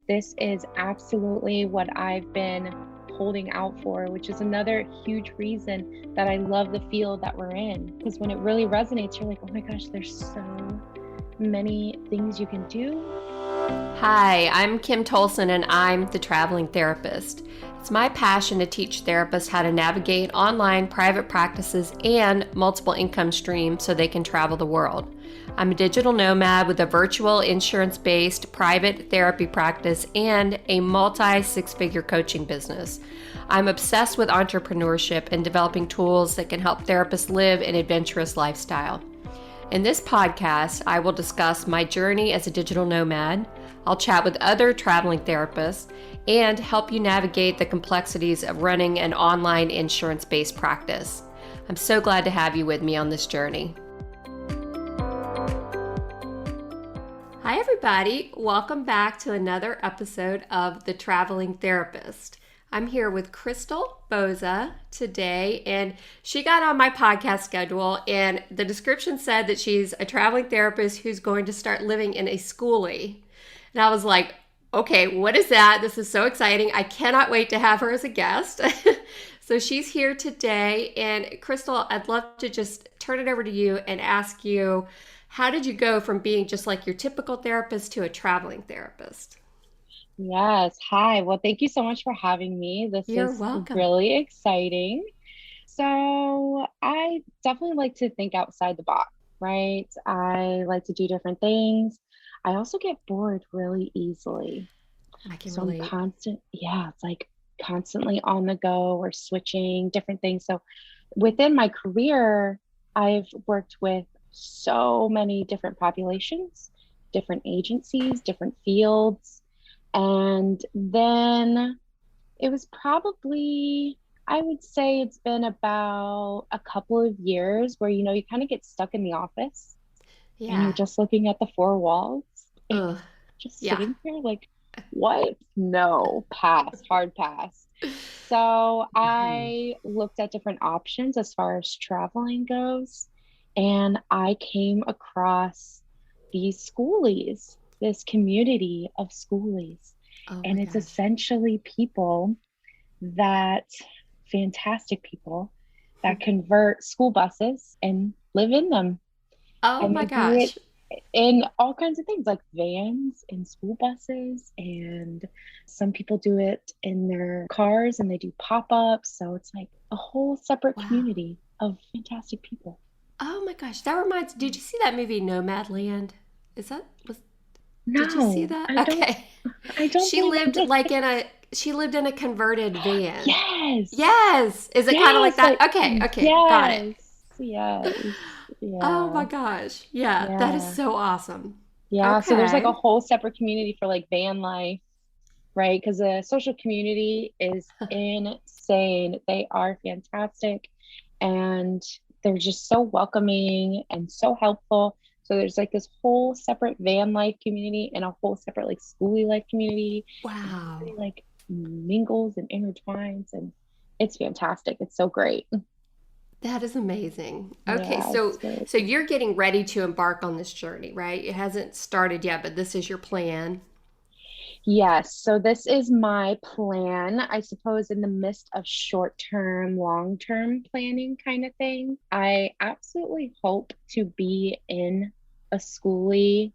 this is absolutely what I've been holding out for, which is another huge reason that I love the field that we're in. Because when it really resonates, you're like, oh my gosh, there's so many things you can do. Hi, I'm Kim Tolson and I'm the traveling therapist. It's my passion to teach therapists how to navigate online private practices and multiple income streams so they can travel the world. I'm a digital nomad with a virtual insurance-based private therapy practice and a multi-six-figure coaching business. I'm obsessed with entrepreneurship and developing tools that can help therapists live an adventurous lifestyle. In this podcast, I will discuss my journey as a digital nomad. I'll chat with other traveling therapists and help you navigate the complexities of running an online insurance-based practice. I'm so glad to have you with me on this journey. Hi, everybody. Welcome back to another episode of The Traveling Therapist. I'm here with Krystal Boza today, and she got on my podcast schedule, and the description said that she's a traveling therapist who's going to start living in a Skoolie. And I was like, okay, what is that? This is so exciting. I cannot wait to have her as a guest. So she's here today, and Krystal, I'd love to just turn it over to you and ask you, how did you go from being just like your typical therapist to a traveling therapist? Yes. Hi. Well, thank you so much for having me. This You're is welcome. really exciting. So, I definitely like to think outside the box, right? I like to do different things. I also get bored really easily. I can So, I'm relate. it's like constantly on the go or switching different things. So, within my career, I've worked with so many different populations, different agencies, different fields. And then it was probably, I would say it's been about a couple of years where, you kind of get stuck in the office and you're Yeah. just looking at the four walls Ugh. and just Yeah. sitting there like, what? No, pass, hard pass. So Mhm. I looked at different options as far as traveling goes, and I came across these schoolies, this community of schoolies. Oh my And it's gosh. essentially people that, fantastic people that convert school buses and live in them. Oh And my they do it gosh. in all kinds of things like vans and school buses. And some people do it in their cars and they do pop ups. So it's like a whole separate Wow. community of fantastic people. Oh my gosh. That reminds, did you see that movie Nomadland? Did you see No, that? I don't, Okay. I don't She believe I lived did. like she lived in a converted van. Yes. Yes. Is it kind of like Yes. that? Okay. Okay. Got it. Yes. Yes. Oh Yeah. my gosh. Yeah. That is Yeah. so awesome. Yeah. So there's like a Okay. whole separate community for like van life, right? Because the social community is insane. They are fantastic and they're just so welcoming and so helpful. So there's like this whole separate van life community and a whole separate like schoolie life community. And Wow. everybody like mingles and intertwines and it's fantastic. It's so great. That is amazing. Okay, Yeah, it's great. so you're getting ready to embark on this journey, right? It hasn't started yet, but this is your plan. Yes, so this is my plan, I suppose, in the midst of short term, long term planning kind of thing. I absolutely hope to be in a schoolie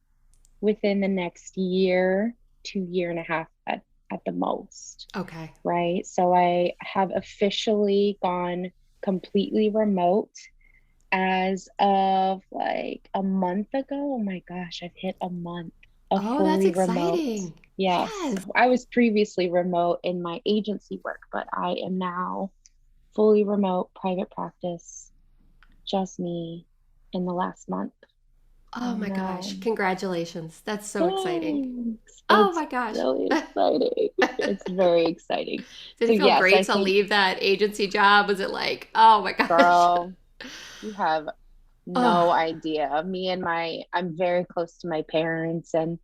within the next year to year and a half at the most, Okay. right? So I have officially gone completely remote as of like a month ago. Oh my gosh, I've hit a month of Oh, that's fully remote. exciting. Yes, Yes. I was previously remote in my agency work, but I am now fully remote private practice, just me in the last month. Oh my And gosh. Congratulations. That's so exciting. thanks. Oh It's my gosh. really exciting. It's very exciting. Did So it feel yes, great I to think, leave that agency job? Was it like, oh my gosh? girl, you have no Oh, idea. I'm very close to my parents, and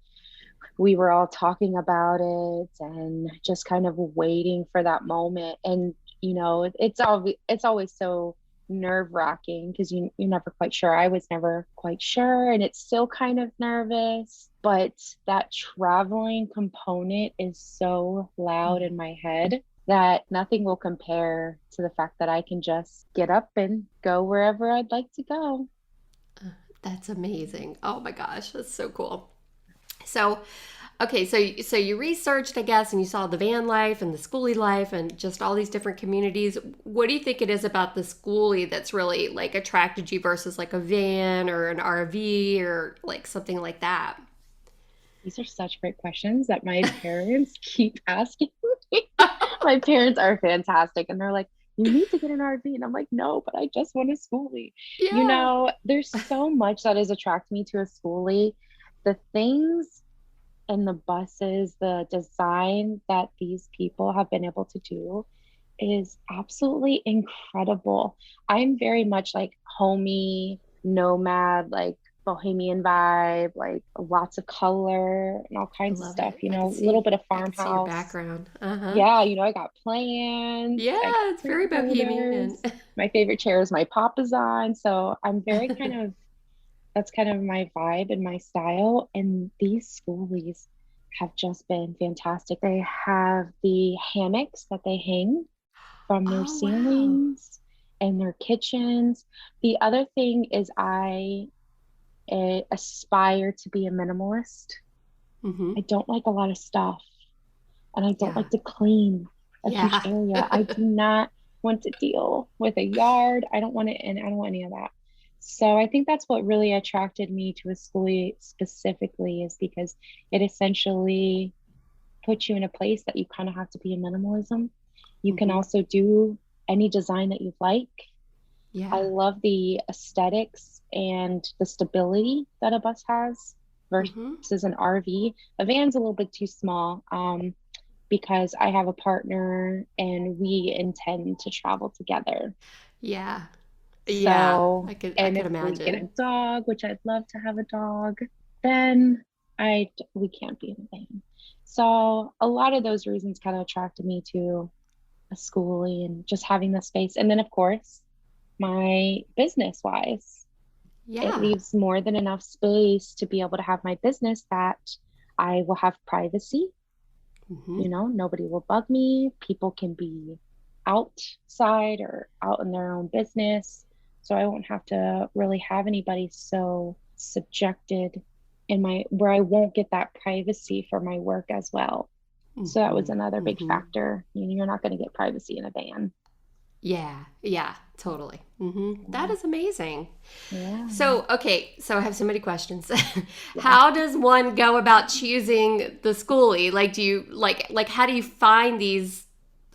we were all talking about it and just kind of waiting for that moment. And it's always so nerve-wracking because you're never quite sure. I was never quite sure, and it's still kind of nervous, but that traveling component is so loud in my head that nothing will compare to the fact that I can just get up and go wherever I'd like to go. That's amazing. Oh my gosh, that's so cool. So, okay, so you researched, I guess, and you saw the van life and the schoolie life and just all these different communities. What do you think it is about the schoolie that's really like attracted you versus like a van or an RV or like something like that? These are such great questions that my parents keep asking me. My parents are fantastic, and they're like, "You need to get an RV," and I'm like, "No, but I just want a schoolie." Yeah. There's so much that is attracting me to a schoolie. The things and the buses, the design that these people have been able to do is absolutely incredible. I'm very much like homey, nomad, like bohemian vibe, like lots of color and all I kinds of love stuff, it. I a can little see bit of I can see your farmhouse. background. Uh-huh. Yeah, I got plants, I got Yeah, it's plant very bohemian. holders. My favorite chair is my Papasan. So I'm very that's kind of my vibe and my style. And these schoolies have just been fantastic. They have the hammocks that they hang from their Oh, wow. ceilings and their kitchens. The other thing is I aspire to be a minimalist. Mm-hmm. I don't like a lot of stuff and I don't Yeah. like to clean a huge Yeah. area. I do not want to deal with a yard. I don't want it, and I don't want any of that. So I think that's what really attracted me to a schoolie specifically is because it essentially puts you in a place that you kind of have to be in minimalism. You can Mm-hmm. also do any design that you like. I Yeah. love the aesthetics and the stability that a bus has Mm-hmm. versus an RV. A van's a little bit too small. Because I have a partner and we intend to travel together. Yeah. Yeah. So, I and could if we get a imagine. dog, which I'd love to have a dog, then we can't be in a van. So, a lot of those reasons kind of attracted me to a schoolie and just having the space. And then, of course, my business wise, it Yeah. leaves more than enough space to be able to have my business that I will have privacy. Mm-hmm. Nobody will bug me. People can be outside or out in their own business. So I won't have to really have anybody so subjected in my where I won't get that privacy for my work as well. So that was Mm-hmm. another big Mm-hmm. factor. You're not going to get privacy in a van. Yeah. Yeah. Totally. Mm-hmm. That Yeah. is amazing. Yeah. So, okay, so I have so many questions. Yeah. How does one go about choosing the schoolie? Like, do you like how do you find these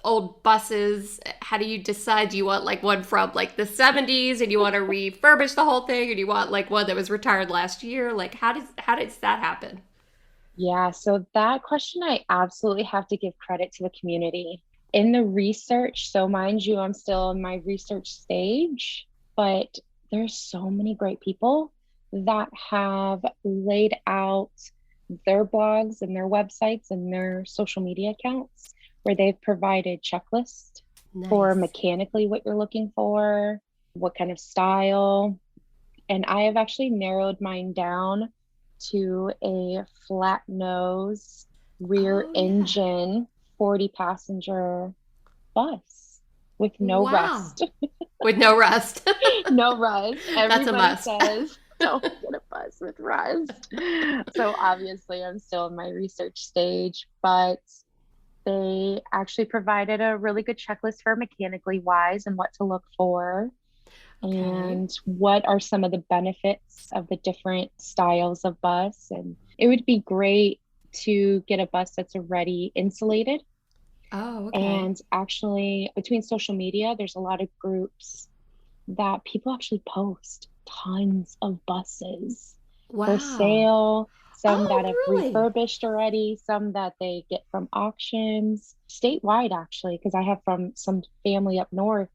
old buses? How do you decide, do you want like one from like the 70s and you want to refurbish the whole thing, or do you want like one that was retired last year? Like, how does that happen? Yeah, so that question, I absolutely have to give credit to the community. In the research, so mind you, I'm still in my research stage, but there's so many great people that have laid out their blogs and their websites and their social media accounts where they've provided checklists for Nice. mechanically what you're looking for, what kind of style, and I have actually narrowed mine down to a flat nose, rear Oh yeah. engine, 40 passenger bus with no Wow. rust. With no rust. No rust. That's a Everybody must. says, don't get a bus with rust. So obviously, I'm still in my research stage, but they actually provided a really good checklist for mechanically wise and what to look for Okay. and what are some of the benefits of the different styles of bus. And it would be great to get a bus that's already insulated. Oh, okay. And actually, between social media, there's a lot of groups that people actually post tons of buses for Wow. sale, some that have Oh, really? refurbished already, some that they get from auctions statewide, actually, because I have from some family up north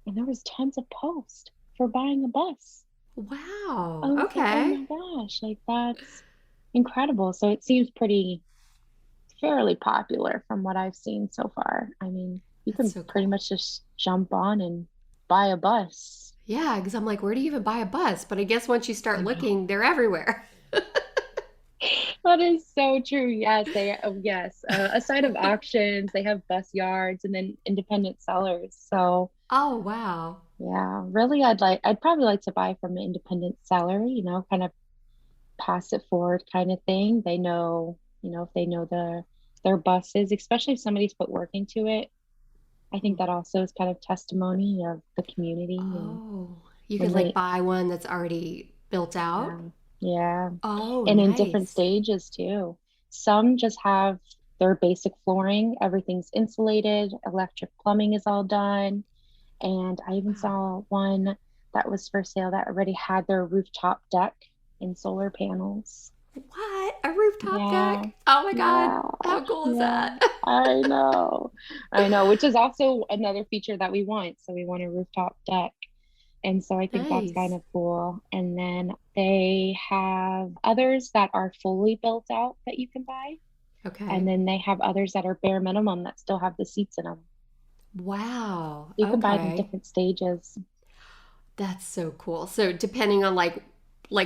and there was tons of posts for buying a bus. I Wow. was like, oh Okay. my gosh, like that's incredible. So it seems pretty fairly popular from what I've seen so far. I mean, you That's can so pretty cool. much just jump on and buy a bus. Yeah, because I'm like, where do you even buy a bus? But I guess once you I start know. looking, they're everywhere. That is so true. Yes, yes. Aside of auctions, they have bus yards and then independent sellers. So Oh, wow. yeah, really, I'd probably like to buy from an independent seller, kind of pass it forward kind of thing. They know, if they know their buses, especially if somebody's put work into it. I think that also is kind of testimony of the community and Oh, you could when like they, buy one that's already built out. yeah, yeah, Oh, and in different nice. stages too. Some just have their basic flooring, everything's insulated, electric plumbing is all done. And I even Wow. saw one that was for sale that already had their rooftop deck and solar panels. What? A rooftop Yeah, deck? Oh my God. yeah, How cool is yeah. that? I know. I know, which is also another feature that we want. So we want a rooftop deck. And so I think that's kind Nice. of cool. And then they have others that are fully built out that you can buy. And Okay. then they have others that are bare minimum that still have the seats in them. Wow. You can buy it in Okay. different stages. That's so cool. So depending on like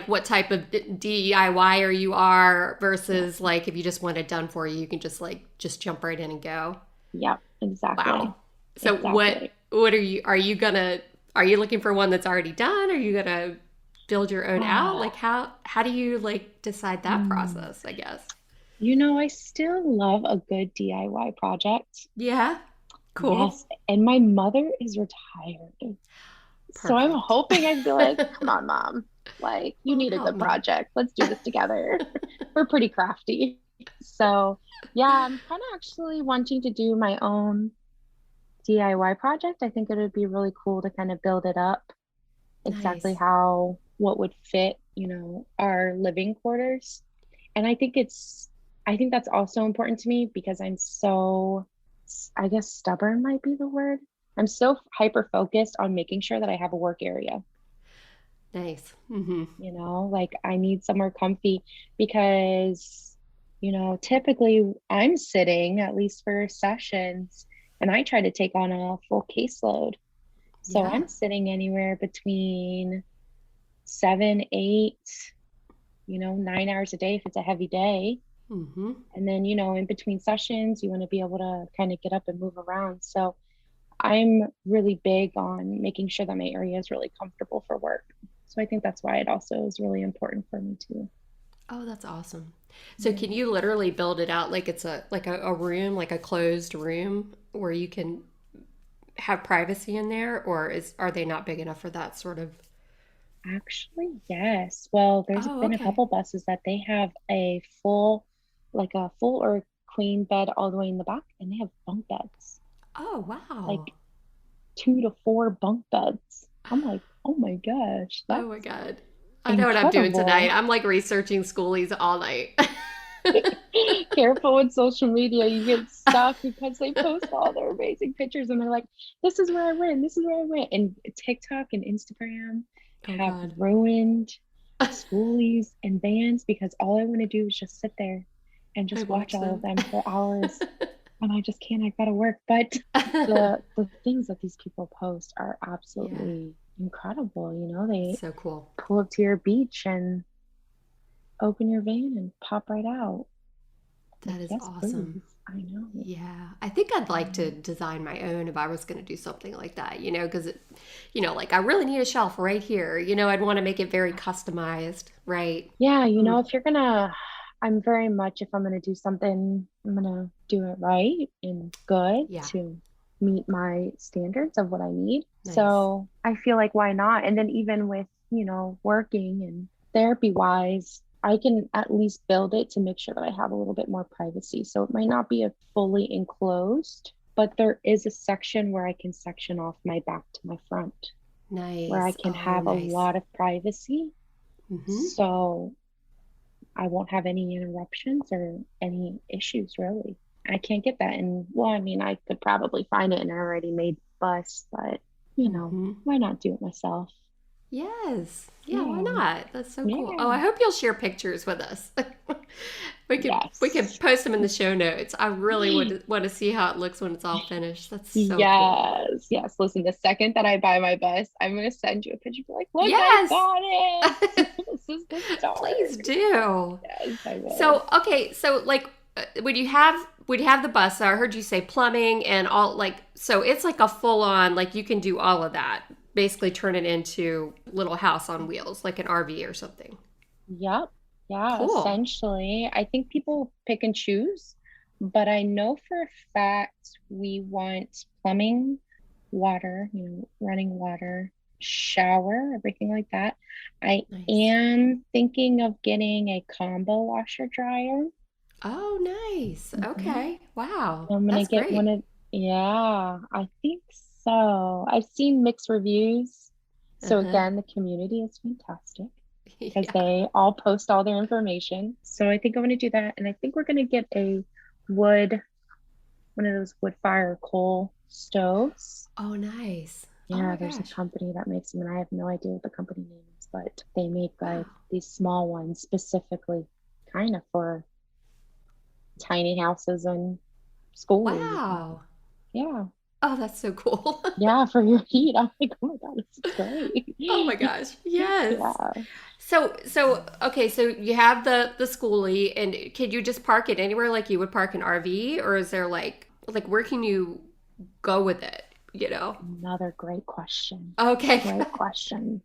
what type of DIY or you are Yeah. versus like if you just want it done for you, you can just jump right in and go. Yep, exactly. Wow. So Exactly. what are you looking for one that's already done? Are you gonna build your own out? Like how do you like decide that Hmm. process, I guess? I still love a good DIY project. Yeah. Cool. Yes, and my mother is retired. So I'm Perfect. hoping I'd be like, come on, mom. Like, you Well, need a help good me. project. Let's do this together. We're pretty crafty. So, yeah, I'm kind of actually wanting to do my own DIY project. I think it would be really cool to kind of build it up exactly Nice. what would fit, our living quarters. And I think that's also important to me because I'm so, I guess stubborn might be the word. I'm so hyper focused on making sure that I have a work area, Nice. Mm-hmm. like I need somewhere comfy because, typically I'm sitting at least for sessions and I try to take on a full caseload. So Yeah. I'm sitting anywhere between 7, 8, 9 hours a day if it's a heavy day. Mm-hmm. And then, in between sessions, you want to be able to kind of get up and move around. So I'm really big on making sure that my area is really comfortable for work. So I think that's why it also is really important for me too. Oh, that's awesome. So can Yeah. you literally build it out like it's a room, like a closed room where you can have privacy in there, or is are they not big enough for that sort of? Actually, yes. Well, there's Oh, been a okay. couple buses that they have like a full or queen bed all the way in the back, and they have bunk beds, Oh, wow. like 2 to 4 bunk beds. I'm like, oh my gosh, Oh my that's God. I know what I'm doing tonight. incredible. I'm like researching schoolies all night. Careful with social media, you get stuck because they post all their amazing pictures and they're like, this is where I went, this is where I went. And TikTok and Instagram Oh have God. ruined schoolies and bands because all I want to do is just sit there and I just watch watch all of them. them for hours. And I just can't, I gotta work. But the things that these people post are Yeah. absolutely incredible. They So cool. pull up to your beach and open your van and pop right out. Like, That is yes, awesome. please. I know. Yeah, I think I'd like to Um, design my own if I was going to do something like that, because like I really need a shelf right here. I'd want to make it very customized, right? yeah, Mm, if I'm very much, if I'm gonna do something, I'm gonna do it right and good yeah, to meet my standards of what I need. nice. So I feel like why not? And then even with, working and therapy wise, I can at least build it to make sure that I have a little bit more privacy. So it might not be a fully enclosed, but there is a section where I can section off my back to my front, where I Nice. can Oh, have a nice. lot of privacy. Mm-hmm. So I won't have any interruptions or any issues really. I can't get that. And well, I mean, I could probably find it in an already made bus, but Mm-hmm. why not do it myself? Yes. Yeah, why Yeah. not? That's so cool. Oh, Yeah. I hope you'll share pictures with us. We can Yes. post them in the show notes. I really want to see how it looks when it's all finished. That's so cool. Yes, yes. Listen, the second that I buy my bus, I'm gonna send you a picture. Be like, look, I Yes. got it. This is the Please start. do. Yes, I will. So, okay, so like would you have the bus? So I heard you say plumbing and all, like, so it's like a full on, like you can do all of that. Basically turn it into little house on wheels, like an RV or something. Yep. Yeah, Cool. essentially. I think people pick and choose, but I know for a fact we want plumbing, water, running water, shower, everything like that. I Nice. am thinking of getting a combo washer dryer. Oh, nice. Mhm. Okay. Wow. I'm gonna That's get one great. of, yeah, I think so. I've seen mixed reviews. So Uh-huh. again, the community is fantastic because Yeah. they all post all their information. So I think I'm going to do that. And I think we're going to get a wood, one of those wood fire coal stoves. Oh, nice. Oh Yeah, my there's a gosh. company that makes them, and I have no idea what the company name is, but they make Wow. like these small ones specifically kind of for tiny houses and schools. Wow. Yeah. Oh, that's so cool. Yeah, for your heat. I'm like, oh my God, this is great. Oh my gosh. Yes. Yeah. So okay, so you have the schoolie, and could you just park it anywhere like you would park an RV, or is there like where can you go with it, you know? Another great question. Okay. Great questions.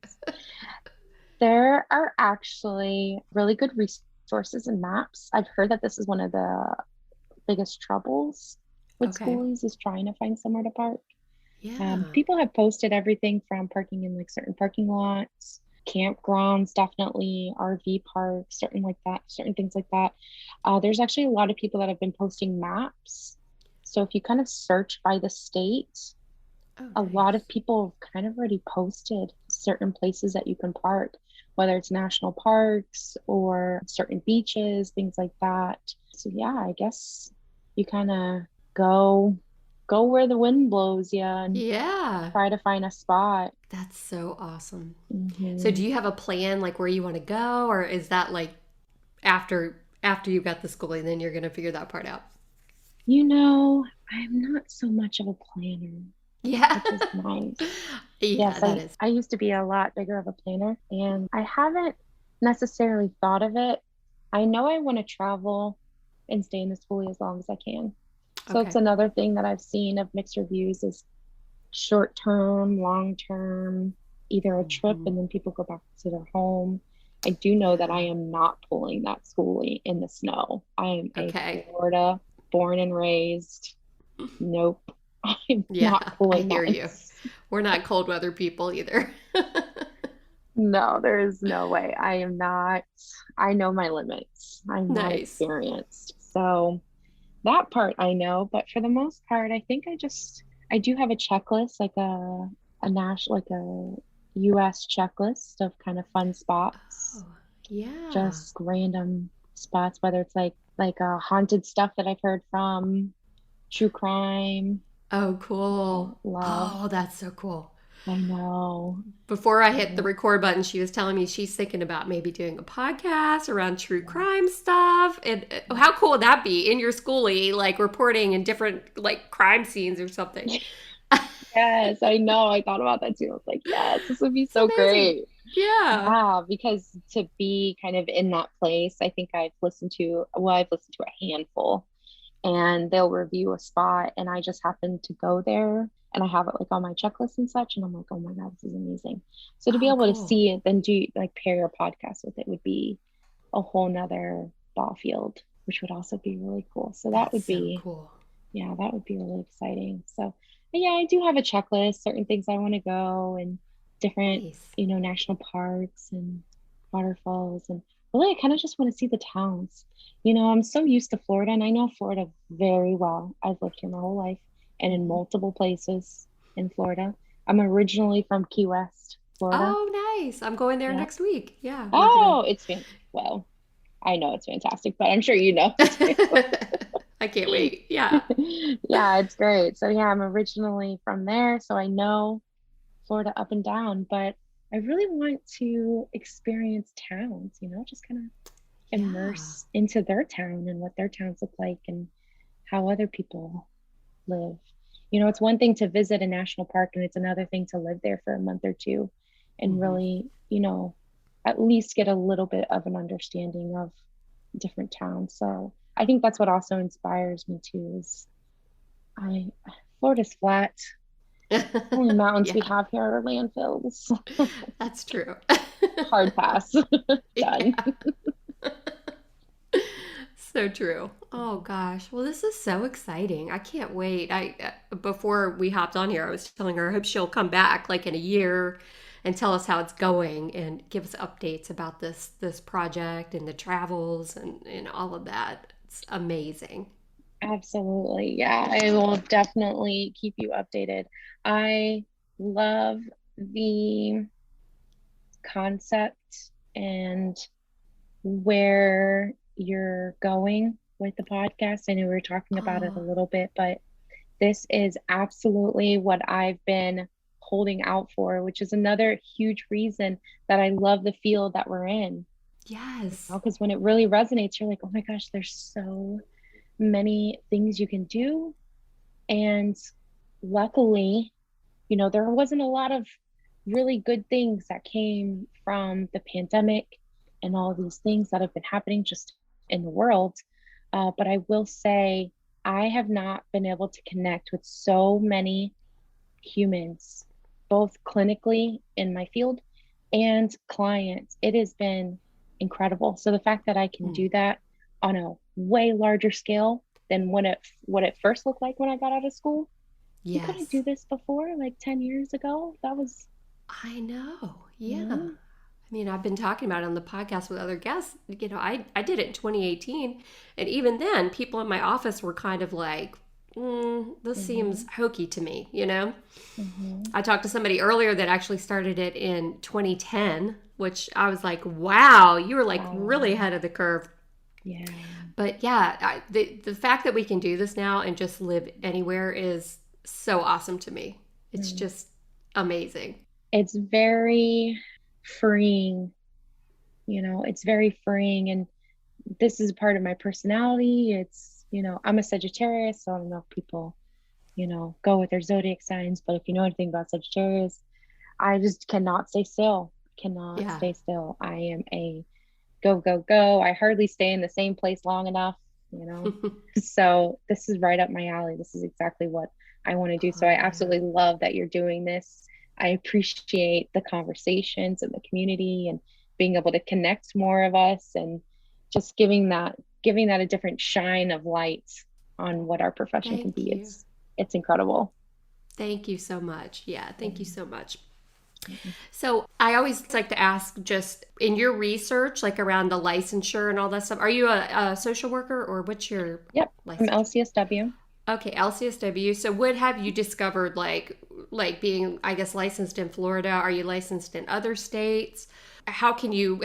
There are actually really good resources and maps. I've heard that this is one of the biggest troubles with Okay. schoolies is trying to find somewhere to park. Yeah. People have posted everything from parking in like certain parking lots, campgrounds, definitely RV parks, certain like that, certain things like that. There's actually a lot of people that have been posting maps. So if you kind of search by the state, Oh, a lot of nice. people have kind of already posted certain places that you can park, whether it's national parks or certain beaches, things like that. So yeah, I guess you kind of go go where the wind blows, yeah, and Yeah. try to find a spot. That's so awesome. So Hmm. do you have a plan like where you want to go, or is that like after you got the schoolie, then you're gonna figure that part out? I'm not so much of a planner, Yeah. which is nice. Yeah, Yes, that I, is. I used to be a lot bigger of a planner, and I haven't necessarily thought of it. I know I want to travel and stay in the schoolie as long as I can. So it's Okay. another thing that I've seen of mixed reviews is short term, long term, either a trip Hmm. and then people go back to their home. I do know that I Yeah. am not pulling that schoolie in the snow. I am a Okay. Florida born and raised. Nope. I'm Yeah, not I pulling hear that. you. We're not cold weather people either. No, there is no way. I am not. I know my limits. I'm not Nice. experienced. So that part I know, but for the most part, I do have a checklist, like a national, like a US checklist of kind of fun spots, Oh, yeah. just random spots, whether it's like haunted stuff that I've heard from, true crime. Oh, cool. Love. Oh, that's so cool. I know. Before I hit the record button, she was telling me she's thinking about maybe doing a podcast around true Yeah. crime stuff. And how cool would that be in your schoolie, like reporting in different like crime scenes or something? Yes, I know. I thought about that too. I was like, yes, this would be It's so amazing. great. Yeah. Yeah, because to be kind of in that place, I think I've listened to a handful and they'll review a spot and I just happen to go there and I have it like on my checklist and such. And I'm like, oh my God, this is amazing. So to be Oh, able to cool. see it, then do like pair your podcast with it would be a whole nother ball field, which would also be really cool. So That's so cool. yeah, that would be really exciting. So, but yeah, I do have a checklist, certain things I want to go and different, Nice. national parks and waterfalls. And really, I kind of just want to see the towns. I'm so used to Florida and I know Florida very well. I've lived here my whole life and in Mhm. multiple places in Florida. I'm originally from Key West, Florida. Oh, nice. I'm going there Yeah. next week. Yeah, we're gonna. Oh, well, I know it's fantastic, but I'm sure you know too. I can't wait. Yeah. Yeah, it's great. So yeah, I'm originally from there, so I know Florida up and down, but I really want to experience towns, just kind of Yeah. immerse into their town and what their towns look like and how other people live. It's one thing to visit a national park and it's another thing to live there for a month or two and Hmm. really, at least get a little bit of an understanding of different towns. So I think that's what also inspires me too is I Florida's flat. The only mountains we Yeah, have here are landfills. that's true. Hard pass. Done. Yeah. So true. Oh gosh. Well, this is so exciting. I can't wait. I before we hopped on here, I was telling her I hope she'll come back like in a year and tell us how it's going and give us updates about this project and the travels and all of that. It's amazing. Absolutely. Yeah, I will definitely keep you updated. I love the concept and where you're going with the podcast. I know we were talking about it a Oh, little bit, but this is absolutely what I've been holding out for, which is another huge reason that I love the field that we're in. yes. Because when it really resonates, you're like, oh my gosh, there's so many things you can do. And luckily, there wasn't a lot of really good things that came from the pandemic and all these things that have been happening just in the world. But I will say, I have not been able to connect with so many humans, both clinically in my field and clients. It has been incredible. So the fact that I can Mm, do that on a way larger scale than what it first looked like when I got out of school. You couldn't yes. do this before, like 10 years ago. That was, I know. you Yeah. know, I mean, I've been talking about it on the podcast with other guests. I did it in 2018. And even then, people in my office were kind of like, this seems hmm hokey to me, you know? hmm I talked to somebody earlier that actually started it in 2010, which I was like, wow, you were like really wow. ahead of the curve. Yeah. But yeah, the fact that we can do this now and just live anywhere is so awesome to me. It's Mm. just amazing. It's very freeing, it's very freeing. And this is part of my personality. I'm a Sagittarius, so I don't know if people, go with their zodiac signs, but if you know anything about Sagittarius, I just cannot stay still. Cannot Yeah. stay still. I am a go, go, go. I hardly stay in the same place long enough, you know. So this is right up my alley. This is exactly what I want to do. So Oh, I yeah. absolutely love that you're doing this. I appreciate the conversations and the community and being able to connect more of us and just giving that a different shine of light on what our profession can Thank be. you. It's incredible. Thank you so much. Yeah, thank you Um, so much. So, I always like to ask just in your research, like around the licensure and all that stuff, are you a social worker or what's your yep, I'm licensure? LCSW. Okay, LCSW. So, what have you discovered like being, I guess, licensed in Florida? Are you licensed in other states? How can you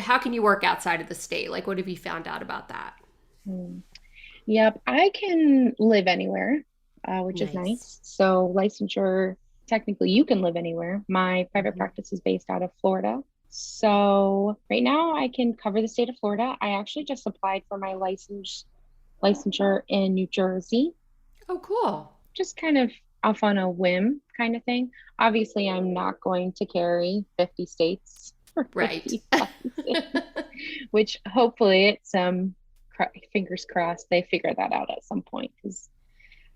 work outside of the state? Like, what have you found out about that? Hmm. Yep, I can live anywhere, which is Nice. nice. So, licensure, technically, you can live anywhere. My private Hmm. practice is based out of Florida. So, right now, I can cover the state of Florida. I actually just applied for my licensure in New Jersey, Oh, cool. just kind of off on a whim kind of thing. Obviously, I'm not going to carry 50 states for Right. 50 licenses, which hopefully fingers crossed they figure that out at some point because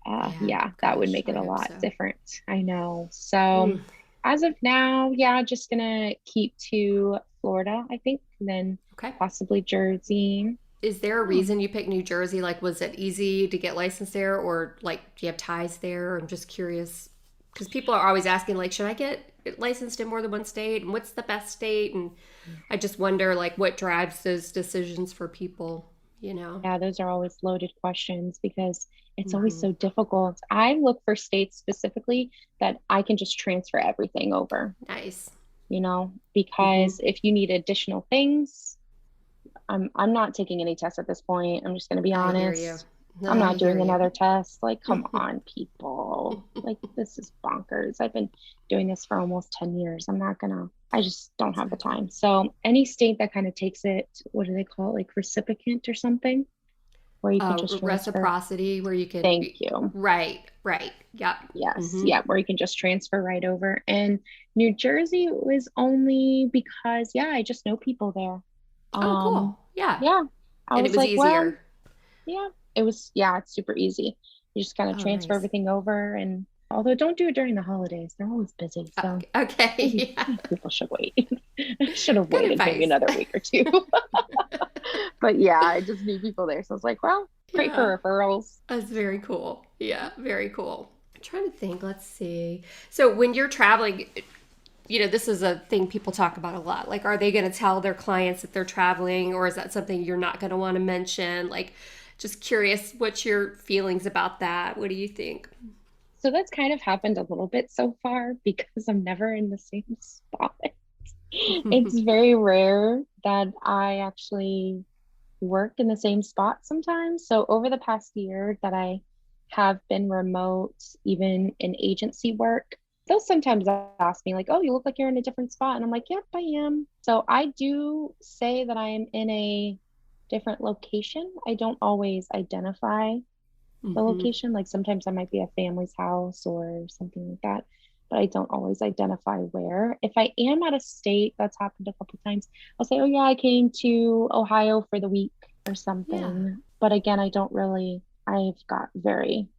Yeah, yeah, that would gosh, make it I a hope lot so. different. I know. So Mm. as of now, yeah, just gonna keep to Florida, I think, and then Okay. possibly Jersey. Is there a Oh, reason you picked New Jersey? Like, was it easy to get licensed there, or like, do you have ties there? I'm just curious because people are always asking, like, should I get licensed in more than one state, and what's the best state? And I just wonder, like, what drives those decisions for people, you know? yeah, those are always loaded questions because it's always Hmm. so difficult. I look for states specifically that I can just transfer everything over, Nice. Hmm. because if you need additional things, I'm not taking any tests at this point. I'm just going to be I hear you. honest. I'm I not hear doing you. another test. Like, come on, people. Like, this is bonkers. I've been doing this for almost 10 years. I'm not gonna. I just don't That's have the crazy. time. So any state that kind of takes it, what do they call it? Like recipient or something, where you can just transfer. Reciprocity where you can, Thank you. right, right. Yep. Yes. Mm-hmm. Yeah. Where you can just transfer right over. And New Jersey was only because, yeah, I just know people there. Oh, Um, cool. Yeah. yeah. I And it was was like, well, easier. yeah, yeah, it's super easy. You just kind of Oh, transfer nice. everything over. And although don't do it during the holidays, they're always busy. So maybe, Okay. Yeah. maybe people should wait. I should have Good waited maybe advice. another week or two. But yeah, I just knew people there. So I was like, well, great Yeah. for referrals. That's very cool. Yeah, very cool. I'm trying to think. Let's see. So when you're traveling, this is a thing people talk about a lot. Like, are they going to tell their clients that they're traveling, or is that something you're not going to want to mention? Like, just curious, what's your feelings about that? What do you think? So that's kind of happened a little bit so far because I'm never in the same spot. It's very rare that I actually work in the same spot sometimes. So over the past year that I have been remote, even in agency work, they'll sometimes ask me like, "Oh, you look like you're in a different spot." And I'm like, "Yep, I am." So I do say that I am in a different location. I don't always identify the Hmm. location. Like sometimes I might be at family's house or something like that, but I don't always identify where. If I am out of state, that's happened a couple times. I'll say, "Oh yeah, I came to Ohio for the week or Yeah. something." But again, I don't really. I've got very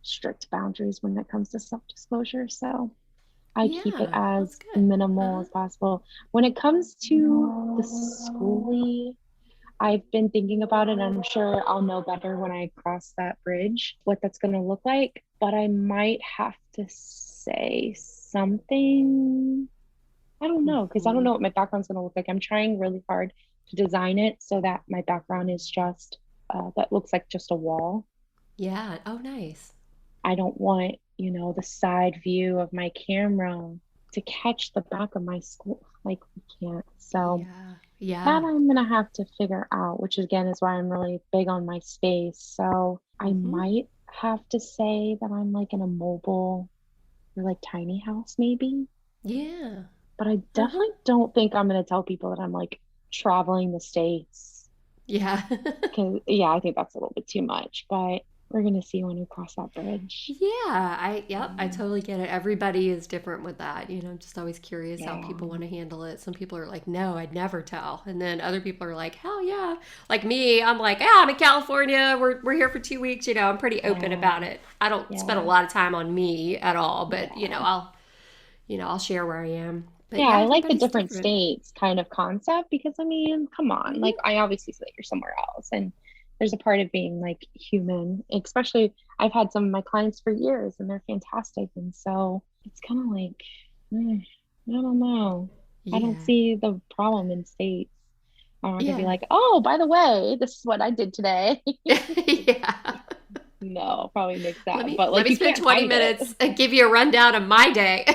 strict boundaries when it comes to self-disclosure, so I keep it Yeah. That's as good. minimal Uh-huh. as possible. When it comes to the schoolie, I've been thinking about it, and I'm sure I'll know better when I cross that bridge what that's going to look like. But I might have to say something. I don't know, because I don't Hmm. know what my background's going to look like. I'm trying really hard to design it so that my background is just that looks like just a wall. Yeah. Oh, nice. I don't want, the side view of my camera to catch the back of my school. Like, we can't. So, Yeah. that Yeah. I'm gonna have to figure out, which again is why I'm really big on my space. So I Hmm. might have to say that I'm like in a mobile or like tiny house maybe, Yeah. but I Uh-huh. definitely don't think I'm gonna tell people that I'm like traveling the states. Yeah. Cause yeah, I think that's a little bit too much, but we're gonna see when we cross that bridge. Yeah, yep, I Um, totally get it. Everybody is different with that. I'm just always curious how yeah, people want to handle it. Some people are like, "No, I'd never tell." And then other people are like, "Hell yeah." Like me, I'm like, "Yeah, I'm in California. We're here for 2 weeks, I'm pretty open about yeah, it. I don't spend a yeah, lot of time on me at all, but yeah. I'll share where I am. But Yeah, yeah, I like the everybody's different different. states kind of concept because I mean, come on. Like Hmm. I obviously see that you're somewhere else and there's a part of being like human, especially I've had some of my clients for years and they're fantastic. And so it's kind of like, I don't know. I don't Yeah. see the problem in states. I'm not gonna be Yeah. like, oh, by the way, this is what I did today. Yeah. No, I'll probably mix Let that. me But let like me you spend can't 20 hide it. minutes and give you a rundown of my day.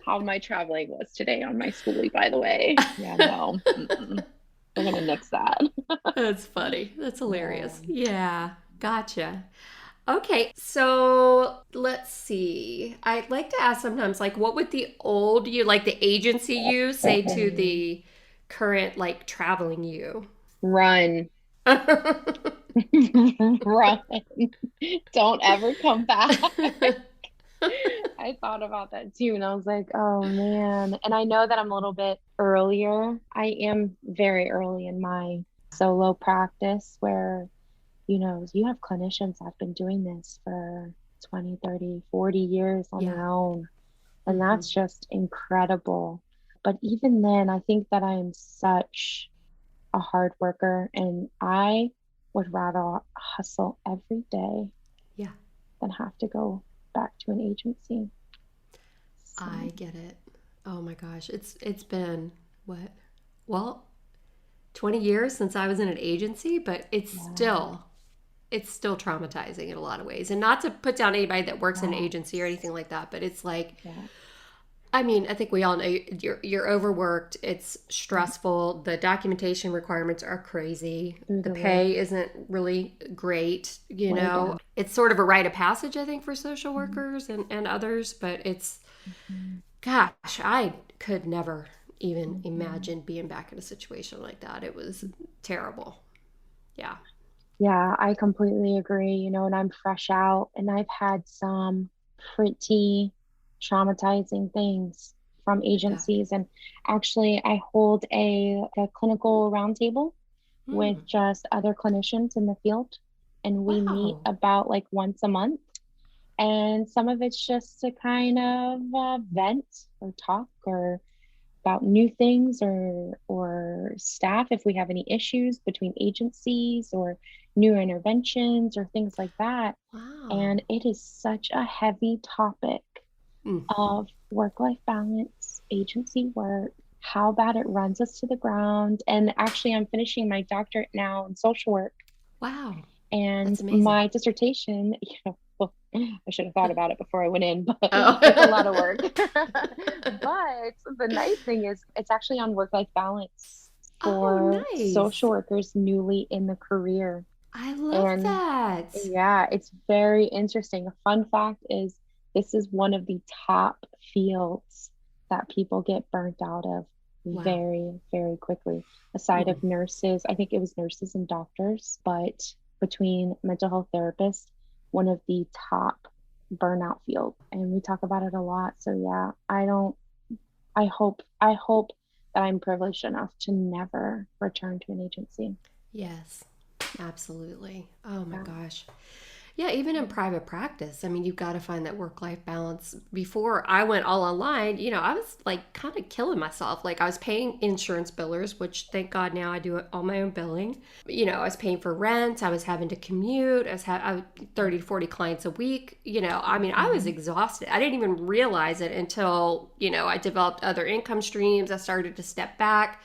How my traveling was today on my schoolie, by the way. Yeah, no. Mm-mm. We're gonna nix that. That's funny. That's Yeah. hilarious. Yeah, gotcha. Okay, so let's see. I'd like to ask sometimes, like, what would the old you, like the agency you, say to the current, like, traveling you? Run. Run. Don't ever come back. I thought about that too, and I was like, oh man. And I know that I'm a little bit earlier. I am very early in my solo practice where, you have clinicians that have been doing this for 20, 30, 40 years on Yeah. their own. And Hmm. that's just incredible. But even then, I think that I am such a hard worker and I would rather hustle every day Yeah, than have to go back to an agency. So, I get it. Oh my gosh, it's been what? Well, 20 years since I was in an agency, but yeah, it's still traumatizing in a lot of ways. And not to put down anybody that works in an agency or yes, anything like that, but it's like, yeah, I mean, I think we all know you're overworked. It's yeah, stressful. The documentation requirements are crazy. through The the roof, pay isn't really great. way down. It's sort of a rite of passage, I think, for social Mhm, workers and others. But it's, mhm. gosh, could never even Mhm. imagine being back in a situation like that. It was terrible. Yeah. Yeah, I completely agree. And I'm fresh out and I've had some pretty traumatizing things from I bet. agencies. And actually, I hold a clinical roundtable with Hmm. just other clinicians in the field. And we meet Wow. about like once a month. And some of it's just to kind of vent or talk or about new things or staff if we have any issues between agencies or new interventions or things like that. Wow. And it is such a heavy topic Mm. of work-life balance, agency work, how bad it runs us to the ground. And actually, I'm finishing my doctorate now in social work. Wow. And That's amazing. my dissertation, well, I should have thought about it before I went in, but it's a lot of Oh. work. But the nice thing is, it's actually on work-life balance Oh, for social nice. workers newly in the career. I love And that. yeah, it's very interesting. A fun fact is this is one of the top fields that people get burnt out of Wow. very, very quickly. Aside Mm. of nurses, I think it was nurses and doctors, but between mental health therapists, one of the top burnout fields. And we talk about it a lot. So yeah, I hope that I'm privileged enough to never return to an agency. Yes, absolutely. Oh my Yeah. gosh. Yeah, even in private practice, I mean, you've got to find that work life balance. Before I went all online, I was like kind of killing myself. Like, I was paying insurance billers, which thank God now I do all my own billing. I was paying for rent, I was having to commute, I was 30 to 40 clients a week. I mean, I was Mhm. exhausted. I didn't even realize it until, I developed other income streams. I started to step back.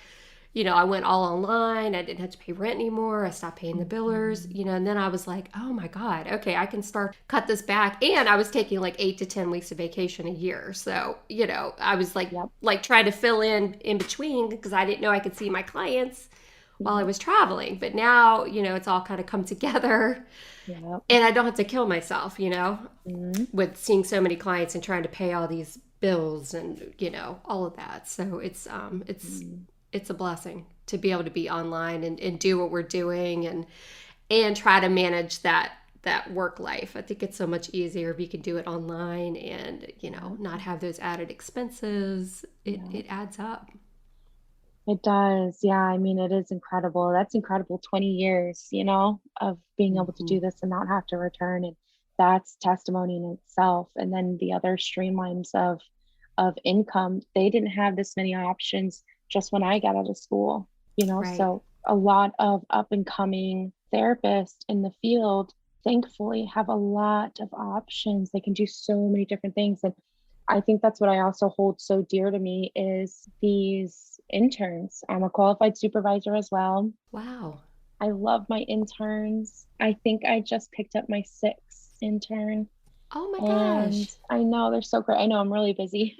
I went all online. I didn't have to pay rent anymore. I stopped paying the billers, Mhm. and then I was like, oh my God, okay, I can start cut this back. And I was taking like 8 to 10 weeks of vacation a year. So, I was Yep. like trying to fill in between because I didn't know I could see my clients while I Yep. was traveling. But now, it's all kind of come together Yep. and I don't have to kill myself, Mhm. with seeing so many clients and trying to pay all these bills and, all of that. So Mhm. it's a blessing to be able to be online and do what we're doing and try to manage that work life. I think it's so much easier if you can do it online and Yep. not have those added expenses. It Yep. adds up. It does. Yeah. I mean, it is incredible. That's incredible. 20 years, of being able to Hmm. do this and not have to return. And that's testimony in itself. And then the other streamlines of income, they didn't have this many options just when I got out of school. Right. So a lot of up and coming therapists in the field thankfully have a lot of options. They can do so many different things. And I think that's what I also hold so dear to me is these interns. I'm a qualified supervisor as well. Wow. I love my interns. I think I just picked up my sixth intern, Oh my and gosh. I know they're so great. I know I'm really busy,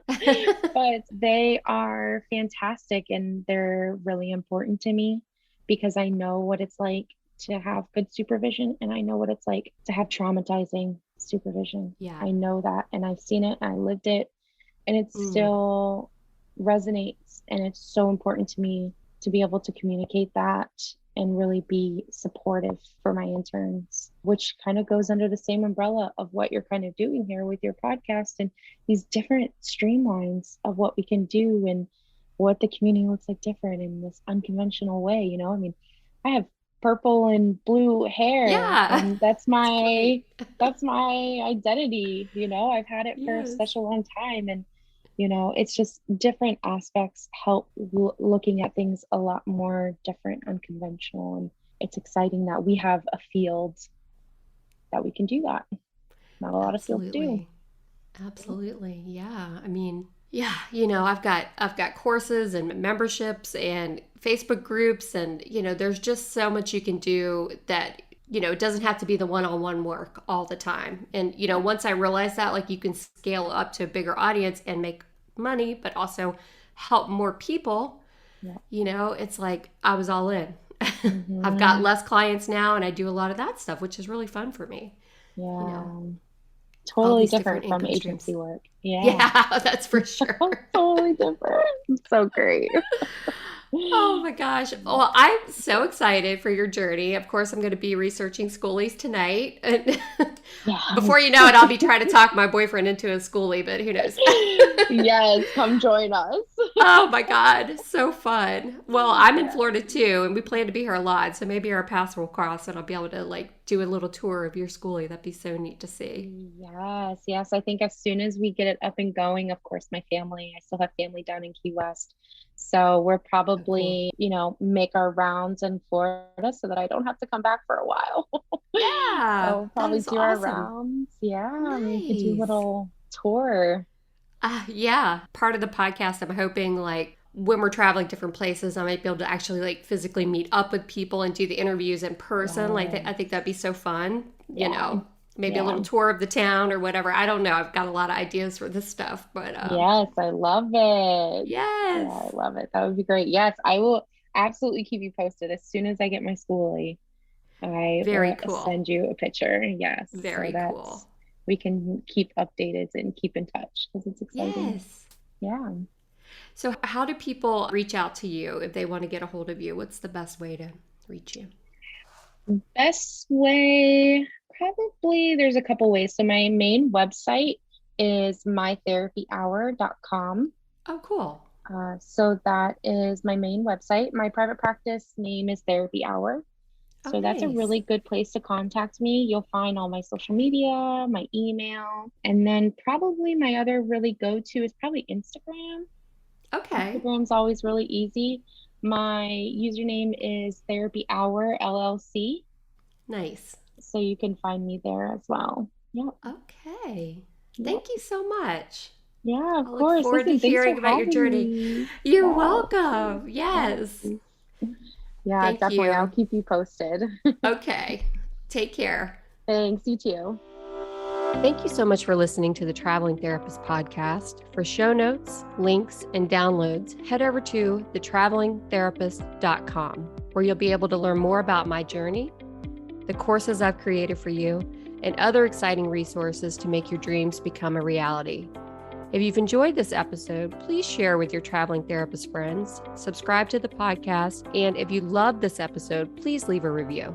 but they are fantastic and they're really important to me because I know what it's like to have good supervision and I know what it's like to have traumatizing supervision. Yeah. I know that and I've seen it, I lived it, and it Mm. still resonates. And it's so important to me to be able to communicate that and really be supportive for my interns, which kind of goes under the same umbrella of what you're kind of doing here with your podcast and these different streamlines of what we can do and what the community looks like different in this unconventional way. I mean, I have purple and blue hair Yeah. and that's It's my great. that's my identity. I've had it for Yes. such a long time. And it's just different aspects help looking at things a lot more different, unconventional. And it's exciting that we have a field that we can do that. Not a lot of fields do. Absolutely. Absolutely. Yeah. I mean, yeah, I've got courses and memberships and Facebook groups and there's just so much you can do that it doesn't have to be the one-on-one work all the time. And once I realized that like you can scale up to a bigger audience and make money but also help more people, Yeah. it's like I was all in. I've got Hmm. less clients now and I do a lot of that stuff, which is really fun for me, you know. Yeah. all Totally these different different from income streams. agency work. Yeah. Yeah, that's for sure. Totally different. So great. Oh my gosh. Well, I'm so excited for your journey. Of course, I'm going to be researching schoolies tonight. And before Yes. you know it, I'll be trying to talk my boyfriend into a schoolie, but who knows? Yes, come join us. Oh my God. So fun. Well, I'm in Florida too, and we plan to be here a lot. So maybe our paths will cross and I'll be able to like do a little tour of your schoolie. That'd be so neat to see. Yes, yes. I think as soon as we get it up and going, of course, my family, I still have family down in Key West. So we're Oh, cool. probably, make our rounds in Florida so that I don't have to come back for a while. Yeah, So we'll that probably is do our awesome. rounds. Yeah, we could do a Nice. little tour. Yeah, part of the podcast, I'm hoping like when we're traveling different places, I might be able to actually like physically meet up with people and do the interviews in person. Like, Yes. I think that'd be so fun. Yeah. Maybe a Yeah. little tour of the town or whatever. I don't know. I've got a lot of ideas for this stuff, but Yes, I love it. Yeah, I yes, love it. That would be great. Yes, I will absolutely keep you posted as soon as I get my schoolie. I very will cool. send you a picture. Yes, so Very that's cool. we can keep updated and keep in touch because it's exciting. Yes. Yeah. So, how do people reach out to you if they want to get a hold of you? What's the best way to reach you? Best way, probably there's a couple ways. So my main website is mytherapyhour.com. Oh, cool. So that is my main website. My private practice name is Therapy Hour. Oh, So that's a nice. really good place to contact me. You'll find all my social media, my email, and then probably my other really go-to is probably Instagram. Okay. Instagram's always really easy. My username is Therapy Hour LLC, Nice. so you can find me there as well. Yep, Okay. yep. Thank you so much. Yeah, of I look course. forward to Listen, thanks hearing for about your having journey. me. You're Yes, welcome. Yes. yes. Yeah, Thank definitely. I'll you. keep you posted. Okay. Take care. Thanks, you too. Thank you so much for listening to the Traveling Therapist podcast. For show notes, links, and downloads, head over to thetravelingtherapist.com, where you'll be able to learn more about my journey, the courses I've created for you, and other exciting resources to make your dreams become a reality. If you've enjoyed this episode, please share with your traveling therapist friends, subscribe to the podcast, and if you loved this episode, please leave a review.